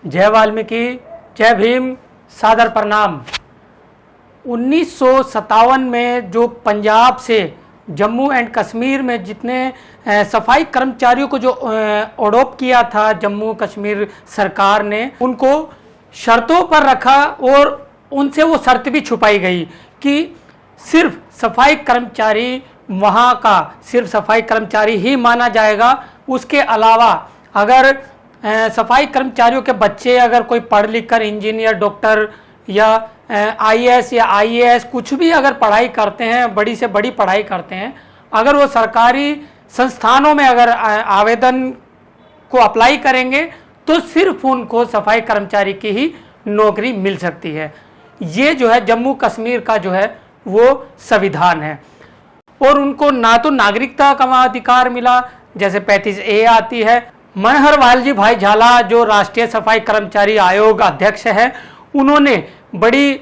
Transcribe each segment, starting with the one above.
जय वाल्मीकि, जय भीम, सादर प्रणाम। 1957 में जो पंजाब से जम्मू एंड कश्मीर में जितने सफाई कर्मचारियों को जो अडॉप्ट किया था जम्मू कश्मीर सरकार ने, उनको शर्तों पर रखा और उनसे वो शर्त भी छुपाई गई कि सिर्फ सफाई कर्मचारी वहाँ का सिर्फ सफाई कर्मचारी ही माना जाएगा। उसके अलावा अगर सफाई कर्मचारियों के बच्चे अगर कोई पढ़ लिख कर इंजीनियर, डॉक्टर या आईएएस या आईएएस कुछ भी अगर पढ़ाई करते हैं, बड़ी से बड़ी पढ़ाई करते हैं, अगर वो सरकारी संस्थानों में अगर आवेदन को अप्लाई करेंगे तो सिर्फ उनको सफाई कर्मचारी की ही नौकरी मिल सकती है। ये जो है जम्मू कश्मीर का जो है वो संविधान है। और उनको ना तो नागरिकता का अधिकार मिला, जैसे 35A आती है। मनहर वालजी भाई झाला जो राष्ट्रीय सफाई कर्मचारी आयोग अध्यक्ष है, उन्होंने बड़ी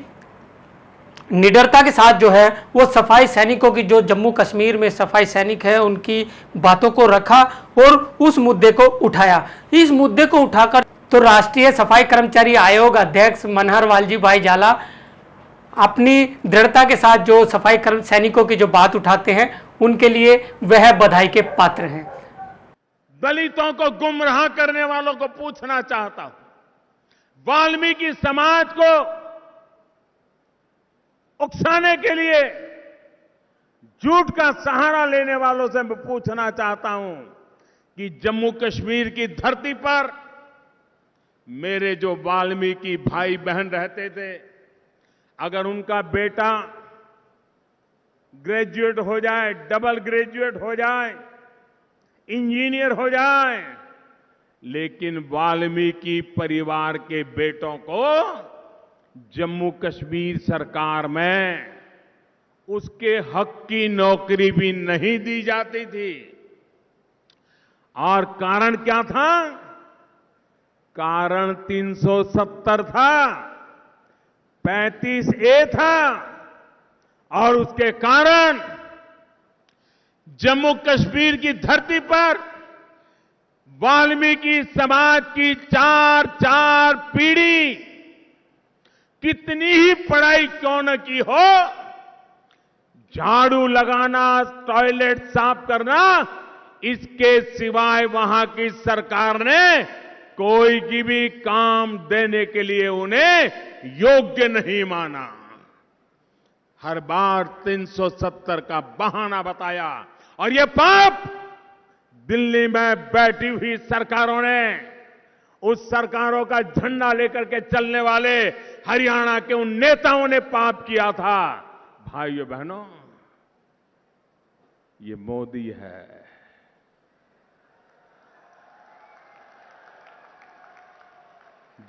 निडरता के साथ जो है वो सफाई सैनिकों की, जो जम्मू कश्मीर में सफाई सैनिक है, उनकी बातों को रखा और उस मुद्दे को उठाया। इस मुद्दे को उठाकर तो राष्ट्रीय सफाई कर्मचारी आयोग अध्यक्ष मनहर वालजी भाई झाला अपनी दृढ़ता के साथ जो सफाई सैनिकों की जो बात उठाते हैं, उनके लिए वह बधाई के पात्र हैं। दलितों को गुमराह करने वालों को पूछना चाहता हूं, वाल्मीकि समाज को उकसाने के लिए झूठ का सहारा लेने वालों से मैं पूछना चाहता हूं कि जम्मू कश्मीर की धरती पर मेरे जो वाल्मीकि भाई बहन रहते थे, अगर उनका बेटा ग्रेजुएट हो जाए, डबल ग्रेजुएट हो जाए, इंजीनियर हो जाए, लेकिन वाल्मीकि परिवार के बेटों को जम्मू कश्मीर सरकार में उसके हक की नौकरी भी नहीं दी जाती थी। और कारण क्या था? कारण 370 था, 35A था, और उसके कारण जम्मू कश्मीर की धरती पर वाल्मीकि समाज की चार पीढ़ी कितनी ही पढ़ाई क्यों न की हो, झाड़ू लगाना, टॉयलेट साफ करना, इसके सिवाय वहां की सरकार ने कोई की भी काम देने के लिए उन्हें योग्य नहीं माना। हर बार 370 का बहाना बताया, और ये पाप दिल्ली में बैठी हुई सरकारों ने, उस सरकारों का झंडा लेकर के चलने वाले हरियाणा के उन नेताओं ने पाप किया था। भाइयों बहनों, ये मोदी है,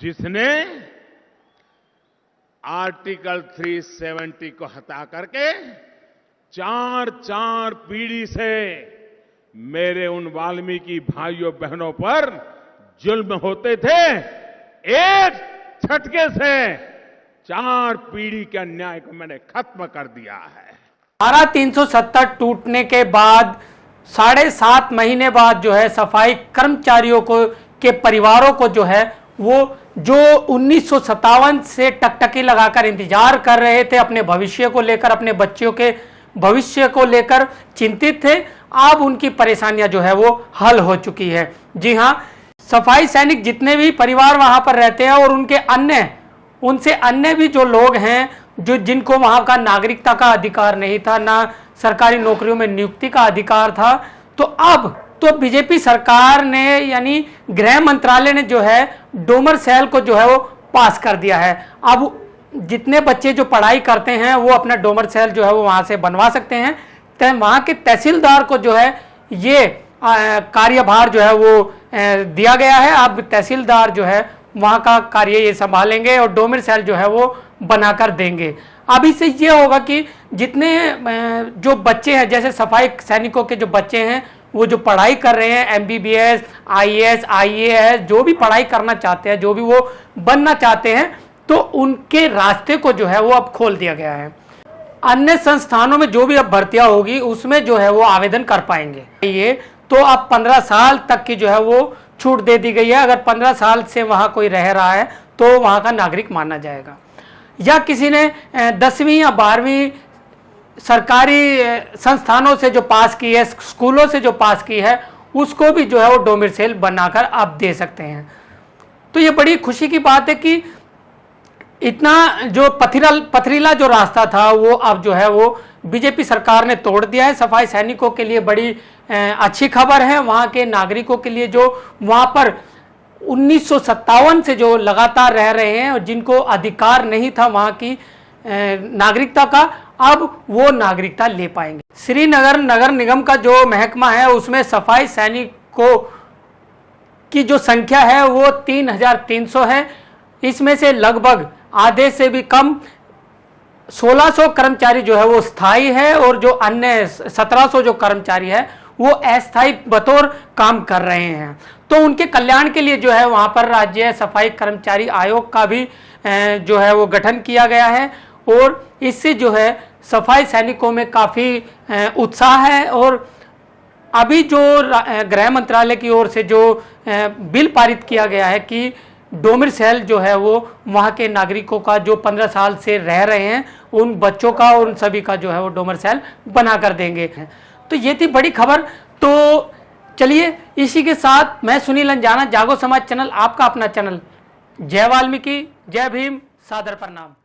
जिसने आर्टिकल 370 को हटा करके चार पीढ़ी से मेरे उन वाल्मीकि भाइयों बहनों पर जुल्म होते थे, एक झटके से 4 पीढ़ी के अन्याय को मैंने खत्म कर दिया है। धारा 370 टूटने के बाद 7.5 महीने बाद जो है सफाई कर्मचारियों को के परिवारों को जो है वो जो 1957 से टकटकी लगाकर इंतजार कर रहे थे, अपने भविष्य को लेकर, अपने बच्चों के भविष्य को लेकर चिंतित थे, अब उनकी परेशानियां जो है वो हल हो चुकी है। जी हां, सफाई सैनिक जितने भी परिवार वहां पर रहते हैं और उनसे अन्य भी जो लोग हैं, जो जिनको वहां का नागरिकता का अधिकार नहीं था, ना सरकारी नौकरियों में नियुक्ति का अधिकार था, तो अब तो बीजेपी सरकार ने यानी गृह मंत्रालय ने जो है डोमर सेल को जो है वो पास कर दिया है। अब जितने बच्चे जो पढ़ाई करते हैं वो अपना डोमर सेल जो है वो वहां से बनवा सकते हैं। वहां के तहसीलदार को जो है ये कार्यभार जो है वो दिया गया है। अब तहसीलदार जो है वहां का कार्य ये संभालेंगे और डोमर सेल जो है वो बनाकर देंगे। अब इससे ये होगा कि जितने जो बच्चे हैं, जैसे सफाई सैनिकों के जो बच्चे हैं, वो जो पढ़ाई कर रहे हैं, MBBS, IAS, IAS, जो भी पढ़ाई करना चाहते हैं, जो भी वो बनना चाहते हैं, तो उनके रास्ते को जो है वो अब खोल दिया गया है। अन्य संस्थानों में जो भी अब भर्तियां होगी उसमें जो है वो आवेदन कर पाएंगे। ये तो अब 15 साल तक की जो है वो छूट दे दी गई है। अगर 15 साल से वहाँ कोई रह रहा है तो वहाँ का नागरिक माना जाएगा। या किसी ने 10वीं या 12वीं सरकारी संस्थानों से जो पास की है, स्कूलों से जो पास की है, उसको भी जो है वो डोमिसाइल बनाकर आप दे सकते हैं। तो ये बड़ी खुशी की बात है कि इतना जो पथरीला जो रास्ता था वो अब जो है वो बीजेपी सरकार ने तोड़ दिया है। सफाई सैनिकों के लिए बड़ी अच्छी खबर है। वहाँ के नागरिकों के लिए जो वहाँ पर 1957 से जो लगातार रह रहे हैं और जिनको अधिकार नहीं था वहाँ की नागरिकता का, अब वो नागरिकता ले पाएंगे। श्रीनगर नगर निगम का जो महकमा है उसमें सफाई सैनिकों की जो संख्या है वो 3300 है। इसमें से लगभग आधे से भी कम 1600 कर्मचारी जो है वो स्थायी है और जो अन्य 1700 जो कर्मचारी है वो अस्थायी बतौर काम कर रहे हैं। तो उनके कल्याण के लिए जो है वहाँ पर राज्य सफाई कर्मचारी आयोग का भी जो है वो गठन किया गया है और इससे जो है सफाई सैनिकों में काफ़ी उत्साह है। और अभी जो गृह मंत्रालय की ओर से जो बिल पारित किया गया है कि डोमिसाइल जो है वो वहाँ के नागरिकों का जो 15 साल से रह रहे हैं उन बच्चों का और उन सभी का जो है वो डोमिसाइल बना कर देंगे। तो ये थी बड़ी खबर। तो चलिए इसी के साथ मैं सुनील अंजाना, जागो समाज चैनल, आपका अपना चैनल। जय वाल्मीकि, जय भीम, सादर प्रणाम।